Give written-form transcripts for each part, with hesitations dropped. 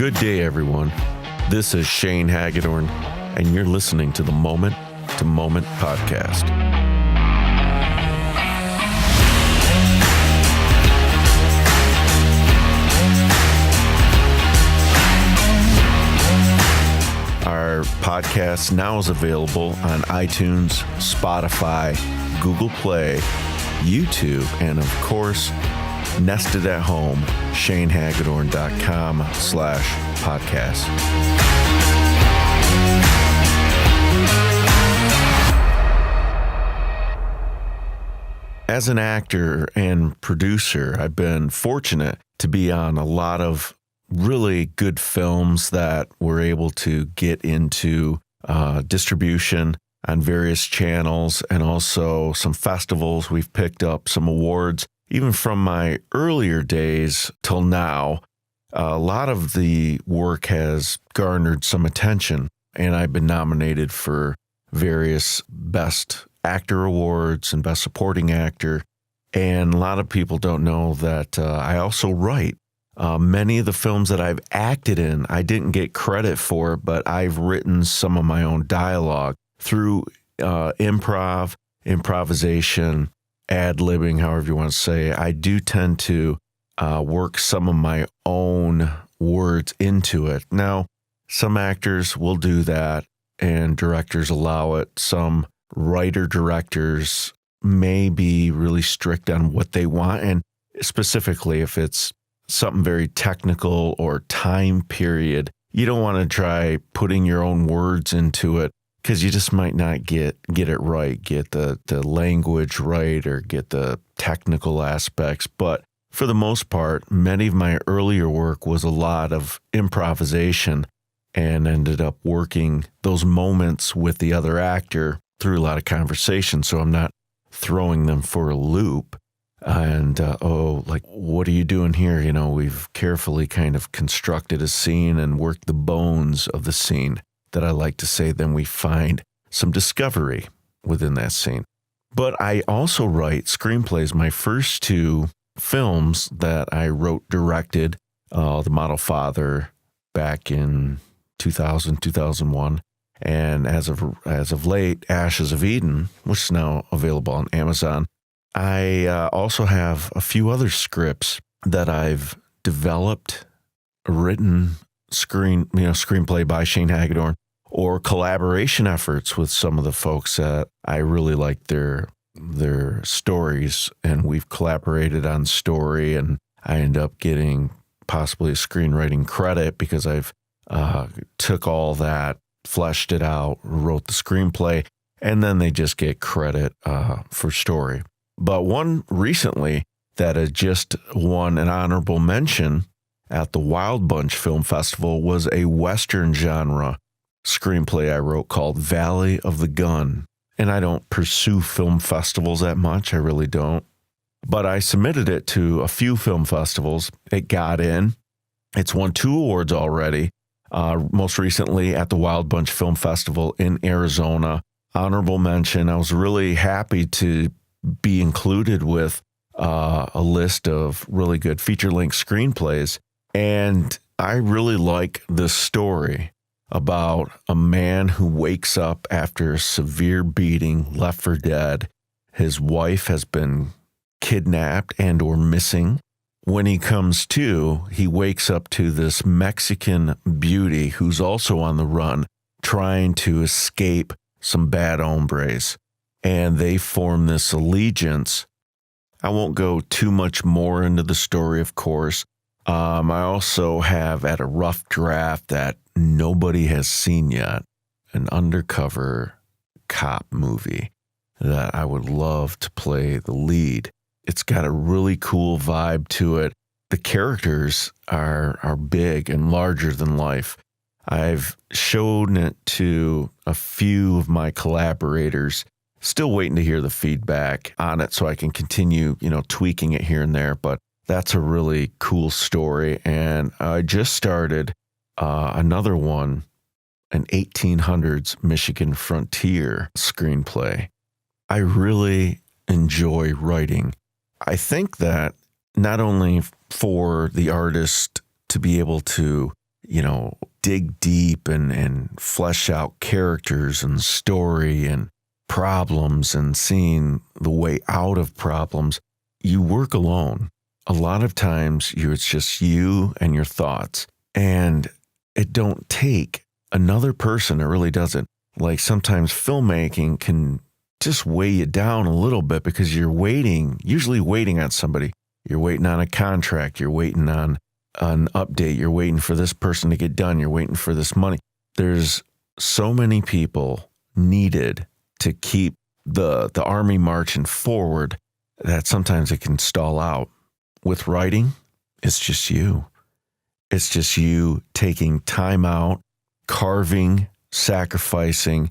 Good day, everyone. This is Shane Hagedorn, and you're listening to the Moment to Moment podcast. Our podcast now is available on iTunes, Spotify, Google Play, YouTube, and of course, nested at home, shanehagedorn.com/podcast. As an actor and producer, I've been fortunate to be on a lot of really good films that were able to get into distribution on various channels and also some festivals. We've picked up some awards. Even from my earlier days till now, a lot of the work has garnered some attention, and I've been nominated for various Best Actor Awards and Best Supporting Actor. And a lot of people don't know that I also write. Many of the films that I've acted in, I didn't get credit for, but I've written some of my own dialogue through improvisation, ad-libbing, however you want to say. I do tend to work some of my own words into it. Now, some actors will do that and directors allow it. Some writer-directors may be really strict on what they want, and specifically if it's something very technical or time period, you don't want to try putting your own words into it, because you just might not get it right, get the language right, or get the technical aspects. But for the most part, many of my earlier work was a lot of improvisation and ended up working those moments with the other actor through a lot of conversation. So I'm not throwing them for a loop and, what are you doing here? You know, we've carefully kind of constructed a scene and worked the bones of the scene. That I like to say, then we find some discovery within that scene. But I also write screenplays. My first two films that I wrote, directed, The Model Father back in 2000, 2001, and as of late, Ashes of Eden, which is now available on Amazon. I also have a few other scripts that I've developed, written, screenplay by Shane Hagedorn, or collaboration efforts with some of the folks that I really like their stories, and we've collaborated on story, and I end up getting possibly a screenwriting credit because I've took all that, fleshed it out, wrote the screenplay, and then they just get credit for story. But one recently that had just won an honorable mention at the Wild Bunch Film Festival was a Western genre screenplay I wrote called Valley of the Gun. And I don't pursue film festivals that much. I really don't. But I submitted it to a few film festivals. It got in. It's won 2 awards already. Most recently at the Wild Bunch Film Festival in Arizona. Honorable mention. I was really happy to be included with a list of really good feature-length screenplays. And I really like this story about a man who wakes up after a severe beating, left for dead. His wife has been kidnapped and or missing. When he comes to, he wakes up to this Mexican beauty who's also on the run, trying to escape some bad hombres. And they form this allegiance. I won't go too much more into the story, of course. I also have at a rough draft that nobody has seen yet, an undercover cop movie that I would love to play the lead. It's got a really cool vibe to it. The characters are big and larger than life. I've shown it to a few of my collaborators. Still waiting to hear the feedback on it so I can continue, tweaking it here and there. But that's a really cool story. And I just started another one, an 1800s Michigan frontier screenplay. I really enjoy writing. I think that not only for the artist to be able to dig deep and flesh out characters and story and problems and seeing the way out of problems, you work alone. A lot of times it's just you and your thoughts, and it don't take another person. It really doesn't. Like sometimes filmmaking can just weigh you down a little bit because you're usually waiting on somebody. You're waiting on a contract. You're waiting on an update. You're waiting for this person to get done. You're waiting for this money. There's so many people needed to keep the army marching forward that sometimes it can stall out. With writing, it's just you. It's just you taking time out, carving, sacrificing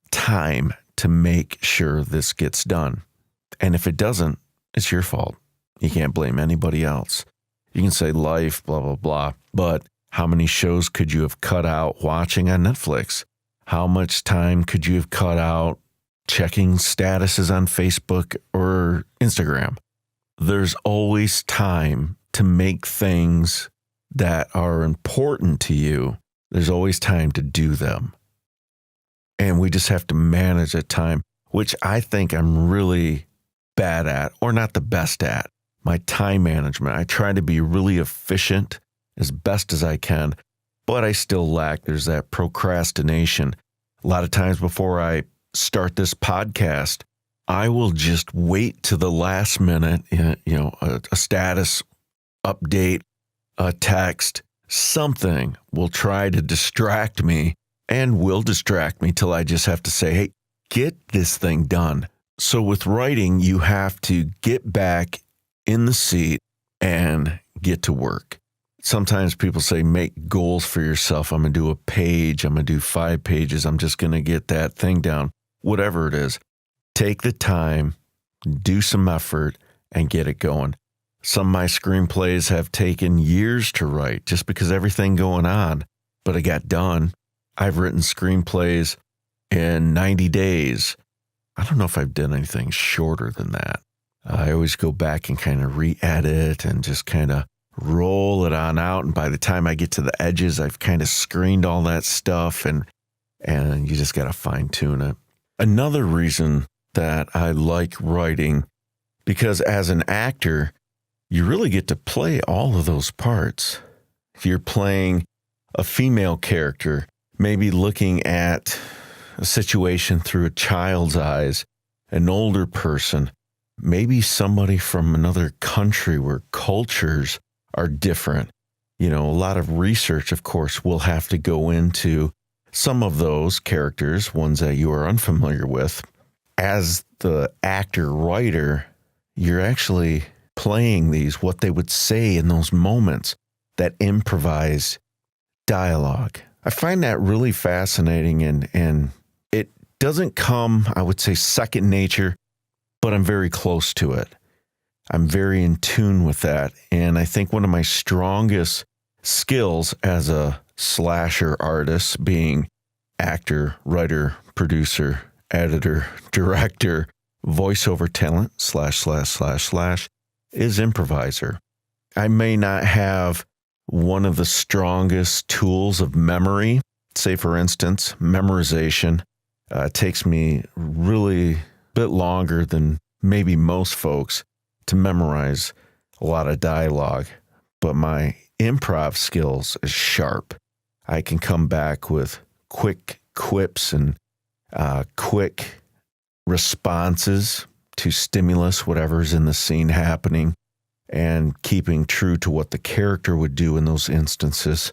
time to make sure this gets done. And if it doesn't, it's your fault. You can't blame anybody else. You can say life, blah, blah, blah. But how many shows could you have cut out watching on Netflix? How much time could you have cut out checking statuses on Facebook or Instagram? There's always time to make things that are important to you. There's always time to do them. And we just have to manage that time, which I think I'm really bad at, or not the best at. My time management. I try to be really efficient as best as I can, but I still lack. There's that procrastination. A lot of times before I start this podcast, I will just wait to the last minute, a status update, a text, something will try to distract me and will distract me till I just have to say, hey, get this thing done. So with writing, you have to get back in the seat and get to work. Sometimes people say, make goals for yourself. I'm going to do a page. I'm going to do 5 pages. I'm just going to get that thing down. Whatever it is, take the time, do some effort, and get it going. Some of my screenplays have taken years to write just because everything going on, but it got done. I've written screenplays in 90 days. I don't know if I've done anything shorter than that. I always go back and kind of re-edit and just kind of roll it on out. And by the time I get to the edges, I've kind of screened all that stuff and you just got to fine tune it. Another reason that I like writing, because as an actor, you really get to play all of those parts. If you're playing a female character, maybe looking at a situation through a child's eyes, an older person, maybe somebody from another country where cultures are different. A lot of research, of course, will have to go into some of those characters, ones that you are unfamiliar with. As the actor, writer, you're actually playing what they would say in those moments, that improvised dialogue. I find that really fascinating, and it doesn't come, I would say, second nature, but I'm very close to it. I'm very in tune with that. And I think one of my strongest skills as a slasher artist, being actor, writer, producer, editor, director, voiceover talent, / is improviser. I may not have one of the strongest tools of memory. Say, for instance, memorization. It takes me really a bit longer than maybe most folks to memorize a lot of dialogue, but my improv skills is sharp. I can come back with quick quips and quick responses to stimulus, whatever's in the scene happening, and keeping true to what the character would do in those instances,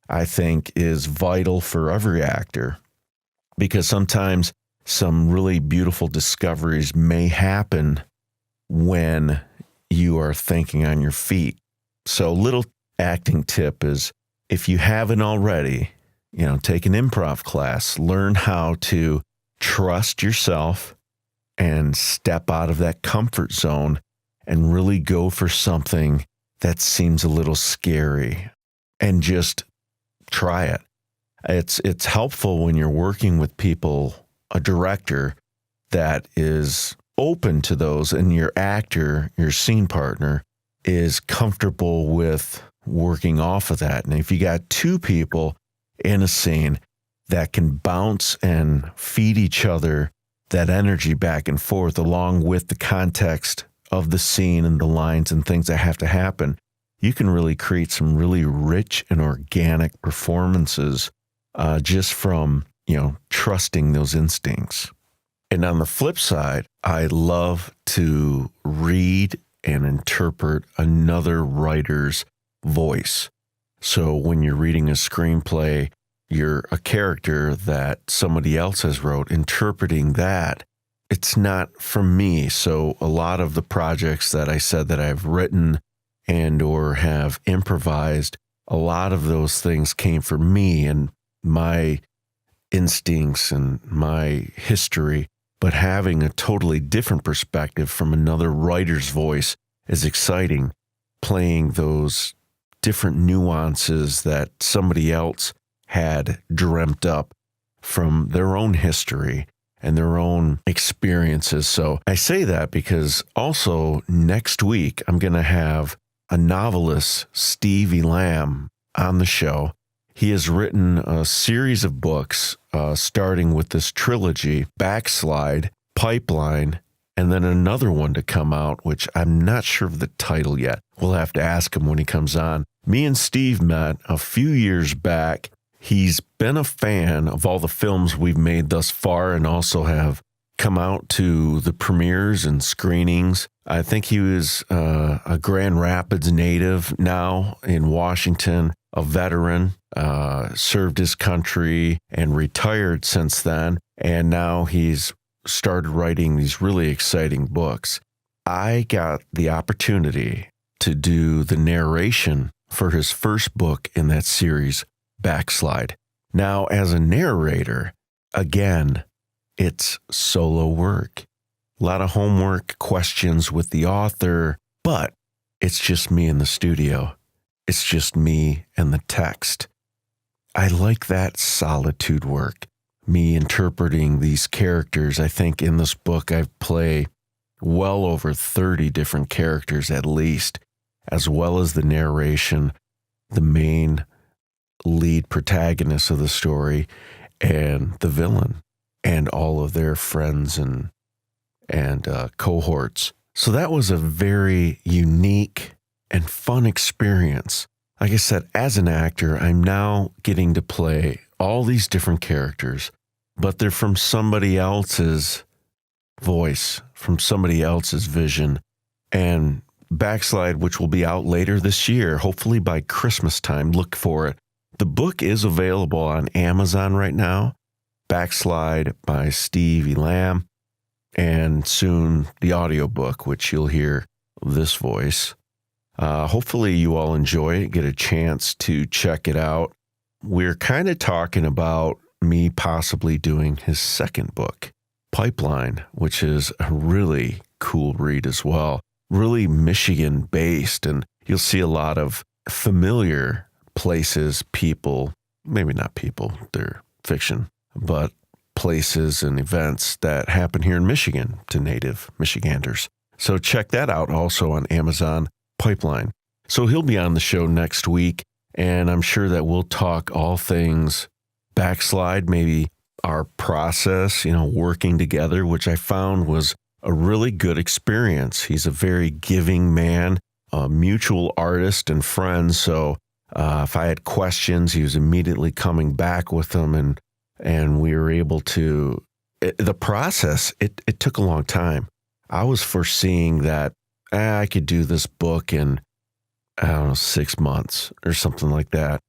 I think is vital for every actor, because sometimes some really beautiful discoveries may happen when you are thinking on your feet. So little acting tip is, if you haven't already, take an improv class, learn how to trust yourself and step out of that comfort zone and really go for something that seems a little scary and just try it. It's helpful when you're working with people, a director that is open to those, and your actor, your scene partner, is comfortable with working off of that. And if you got two people in a scene that can bounce and feed each other that energy back and forth along with the context of the scene and the lines and things that have to happen, you can really create some really rich and organic performances just from, trusting those instincts. And on the flip side, I love to read and interpret another writer's voice. So when you're reading a screenplay, you're a character that somebody else has wrote, interpreting that. It's not from me. So a lot of the projects that I said that I've written and or have improvised, a lot of those things came from me and my instincts and my history. But having a totally different perspective from another writer's voice is exciting, playing those different nuances that somebody else had dreamt up from their own history and their own experiences. So I say that because also next week, I'm going to have a novelist, Steve Elam, on the show. He has written a series of books, starting with this trilogy, Backslide, Pipeline, and then another one to come out, which I'm not sure of the title yet. We'll have to ask him when he comes on. Me and Steve met a few years back. He's been a fan of all the films we've made thus far and also have come out to the premieres and screenings. I think he was a Grand Rapids native now in Washington, a veteran, served his country and retired since then. And now he's started writing these really exciting books. I got the opportunity to do the narration for his first book in that series, Backslide. Now, as a narrator, again, it's solo work. A lot of homework, questions with the author, but it's just me in the studio. It's just me and the text. I like that solitude work, me interpreting these characters. I think in this book I play well over 30 different characters at least, as well as the narration, the main lead protagonist of the story, and the villain, and all of their friends and cohorts. So that was a very unique and fun experience. Like I said, as an actor, I'm now getting to play all these different characters, but they're from somebody else's voice, from somebody else's vision. And Backslide, which will be out later this year, hopefully by Christmas time, look for it. The book is available on Amazon right now, Backslide by Steve Elam, and soon the audiobook, which you'll hear this voice. Hopefully you all enjoy it, get a chance to check it out. We're kind of talking about me possibly doing his second book, Pipeline, which is a really cool read as well. Really Michigan-based, and you'll see a lot of familiar places, people, maybe not people, they're fiction, but places and events that happen here in Michigan to native Michiganders. So check that out also on Amazon, Pipeline. So he'll be on the show next week, and I'm sure that we'll talk all things Backslide, maybe our process, working together, which I found was a really good experience. He's a very giving man, a mutual artist and friend. So if I had questions, he was immediately coming back with them, and we were able to. The process, it took a long time. I was foreseeing that I could do this book in, 6 months or something like that.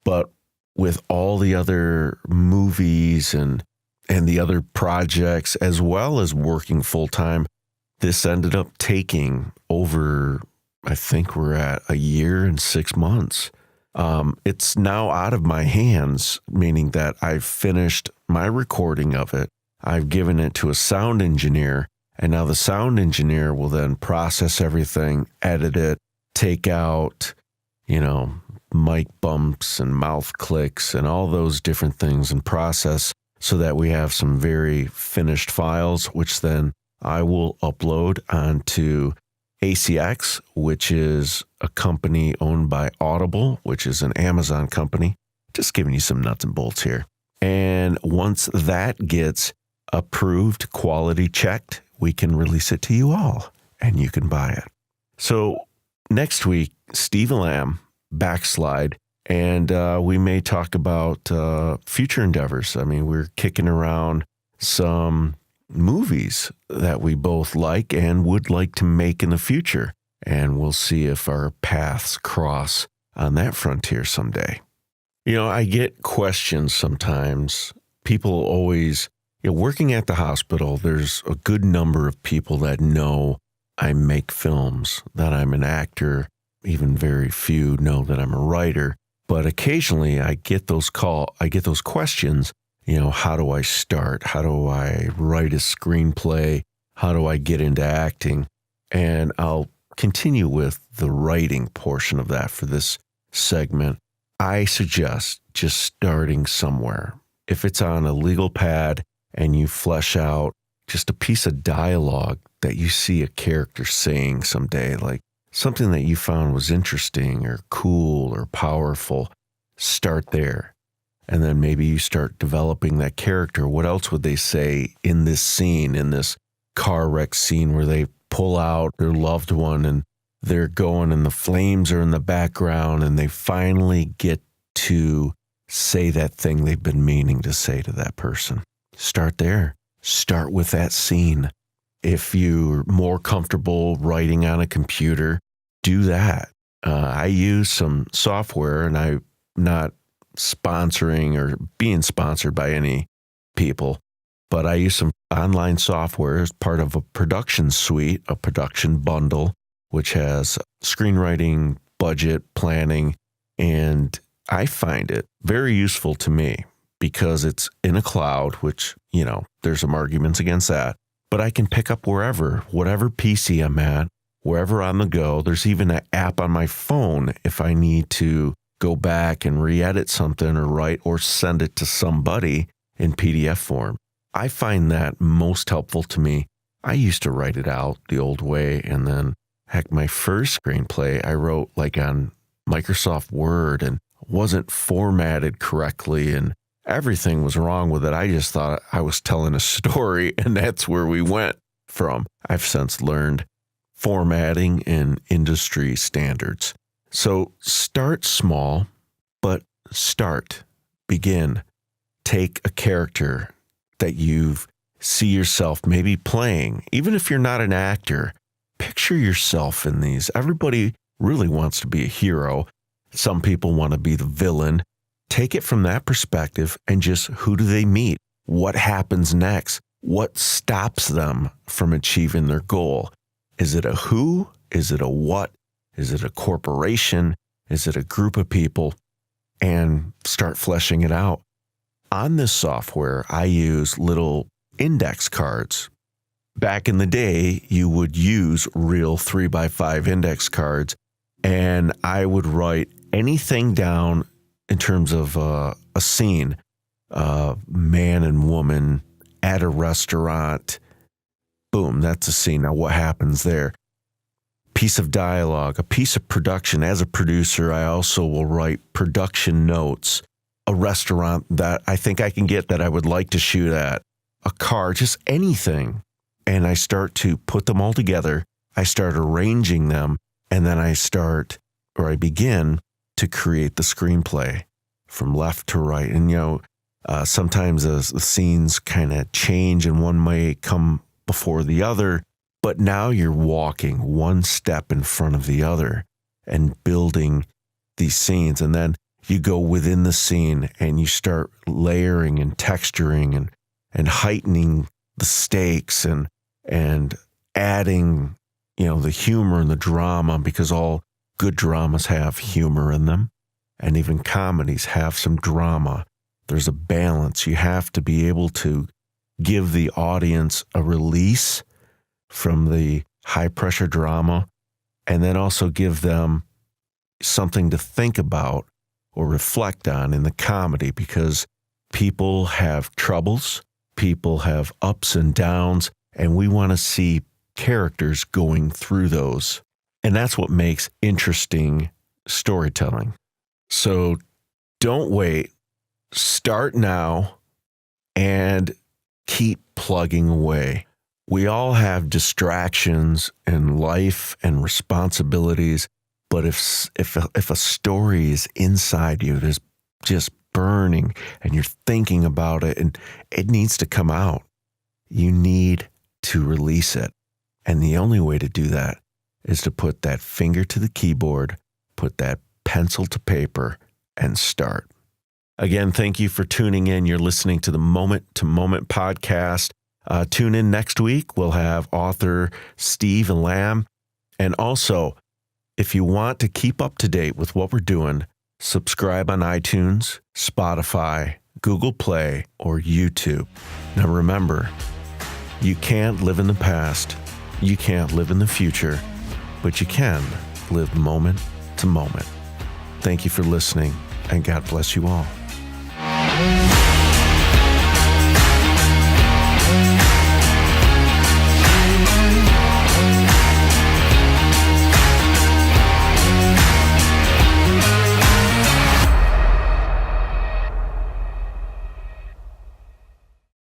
But with all the other movies and the other projects, as well as working full-time, this ended up taking over, I think we're at 1 year and 6 months. It's now out of my hands, meaning that I've finished my recording of it. I've given it to a sound engineer, and now the sound engineer will then process everything, edit it, take out, mic bumps and mouth clicks and all those different things and process so that we have some very finished files, which then I will upload onto ACX, which is a company owned by Audible, which is an Amazon company. Just giving you some nuts and bolts here. And once that gets approved, quality checked, we can release it to you all and you can buy it. So next week, Steve Elam, Backslide, and we may talk about future endeavors. I mean, we're kicking around some movies that we both like and would like to make in the future. And we'll see if our paths cross on that frontier someday. You know, I get questions sometimes. People always, working at the hospital, there's a good number of people that know I make films, that I'm an actor. Even very few know that I'm a writer. But occasionally I get those questions, how do I start? How do I write a screenplay? How do I get into acting? And I'll continue with the writing portion of that for this segment. I suggest just starting somewhere. If it's on a legal pad and you flesh out just a piece of dialogue that you see a character saying someday, like something that you found was interesting or cool or powerful, start there. And then maybe you start developing that character. What else would they say in this scene, in this car wreck scene where they pull out their loved one and they're going and the flames are in the background and they finally get to say that thing they've been meaning to say to that person? Start there. Start with that scene. If you're more comfortable writing on a computer, do that. I use some software, and I'm not sponsoring or being sponsored by any people, but I use some online software as part of a production suite, a production bundle, which has screenwriting, budget, planning, and I find it very useful to me because it's in a cloud, which, there's some arguments against that, but I can pick up wherever, whatever PC I'm at, wherever on the go. There's even an app on my phone if I need to go back and re-edit something or write or send it to somebody in PDF form. I find that most helpful to me. I used to write it out the old way, and then, heck, my first screenplay I wrote like on Microsoft Word and wasn't formatted correctly, and everything was wrong with it. I just thought I was telling a story, and that's where we went from. I've since learned formatting and industry standards. So start small, but begin. Take a character that you see yourself maybe playing. Even if you're not an actor, picture yourself in these. Everybody really wants to be a hero. Some people want to be the villain. Take it from that perspective and just, who do they meet? What happens next? What stops them from achieving their goal? Is it a who? Is it a what? Is it a corporation? Is it a group of people? And start fleshing it out. On this software, I use little index cards. Back in the day, you would use real 3x5 index cards, and I would write anything down in terms of a scene, man and woman at a restaurant. Boom, that's a scene. Now what happens there? Piece of dialogue, a piece of production. As a producer, I also will write production notes. A restaurant that I think I can get that I would like to shoot at, a car, just anything. And I start to put them all together. I start arranging them, and then I begin to create the screenplay from left to right. And, sometimes the scenes kind of change and one may come before the other, but now you're walking one step in front of the other and building these scenes. And then you go within the scene and you start layering and texturing and heightening the stakes and adding, the humor and the drama, because all good dramas have humor in them, and even comedies have some drama. There's a balance. You have to be able to give the audience a release from the high pressure drama, and then also give them something to think about or reflect on in the comedy, because people have troubles, people have ups and downs, and we want to see characters going through those. And that's what makes interesting storytelling. So don't wait. Start now and keep plugging away. We all have distractions in life and responsibilities, but if a story is inside you, there's just burning and you're thinking about it and it needs to come out, you need to release it. And the only way to do that is to put that finger to the keyboard, put that pencil to paper, and start. Again, thank you for tuning in. You're listening to the Moment to Moment podcast. Tune in next week. We'll have author Steve Elam. And also, if you want to keep up to date with what we're doing, subscribe on iTunes, Spotify, Google Play, or YouTube. Now remember, you can't live in the past, you can't live in the future, but you can live moment to moment. Thank you for listening, and God bless you all.